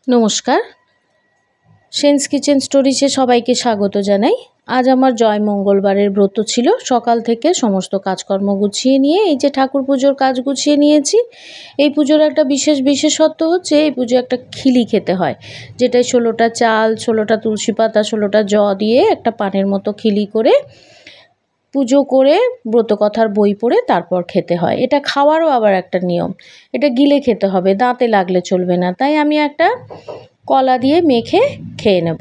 নমস্কার, sense kitchen স্টোরিজে সবাইকে স্বাগত জানাই। আজ আমার জয় মঙ্গলবারের ব্রত ছিল। সকাল থেকে সমস্ত কাজকর্ম গুছিয়ে নিয়ে এই যে ঠাকুর পুজোর কাজ গুছিয়ে নিয়েছি। এই পুজোর একটা বিশেষত্ব হচ্ছে এই পুজো একটা খিলি খেতে হয়, যেটায় 16টা চাল, 16টা তুলসী পাতা, 16টা দিয়ে একটা পানের মতো খিলি করে পুজো করে ব্রতকথার বই পড়ে তারপর খেতে হয়। এটা খাওয়ারও আবার একটা নিয়ম, এটা গিলে খেতে হবে, দাঁতে লাগলে চলবে না। তাই আমি একটা কলা দিয়ে মেখে খেয়ে নেব।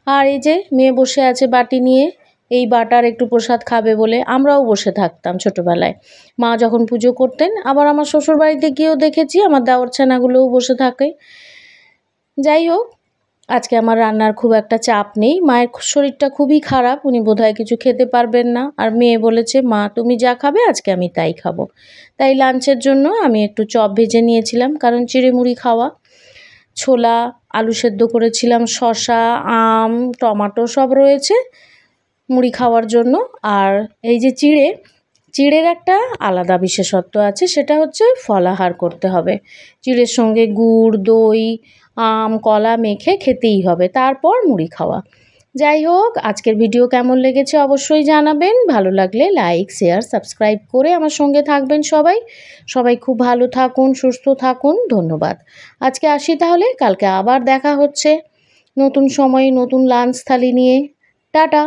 আর এই যে মেয়ে বসে আছে বাটি নিয়ে, এই বাটার একটু প্রসাদ খাবে বলে। আমরাও বসে থাকতাম ছোটোবেলায়, মা যখন পুজো করতেন। আবার আমার শ্বশুরবাড়িতে গিয়েও দেখেছি আমার দেওর ছানাগুলোও বসে থাকে। যাই হোক, আজকে আমার রান্নার খুব একটা চাপ নেই। মায়ের শরীরটা খুবই খারাপ, উনি বোধহয় কিছু খেতে পারবেন না। আর মেয়ে বলেছে, মা তুমি যা খাবে আজকে আমি তাই খাবো। তাই লাঞ্চের জন্য আমি একটু চপ ভেজে নিয়েছিলাম, কারণ চিড়েমুড়ি খাওয়া। ছোলা, আলু সেদ্ধ করেছিলাম, শসা, আম, টমাটো সব রয়েছে মুড়ি খাওয়ার জন্য। আর এই যে চিড়ের একটা আলাদা বিশেষত্ব আছে, সেটা হচ্ছে ফলাহার করতে হবে। চিড়ের সঙ্গে গুড়, দই, আম, কলা মেখে খেতেই হবে, তারপর মুড়ি খাওয়া। যাই হোক, আজকের ভিডিও কেমন লেগেছে অবশ্যই জানাবেন। ভালো লাগলে লাইক, শেয়ার, সাবস্ক্রাইব করে আমার সঙ্গে থাকবেন সবাই খুব ভালো থাকুন, সুস্থ থাকুন। ধন্যবাদ। আজকে আসি তাহলে, কালকে আবার দেখা হচ্ছে নতুন সময়, নতুন লাঞ্চ থালি নিয়ে। টাটা।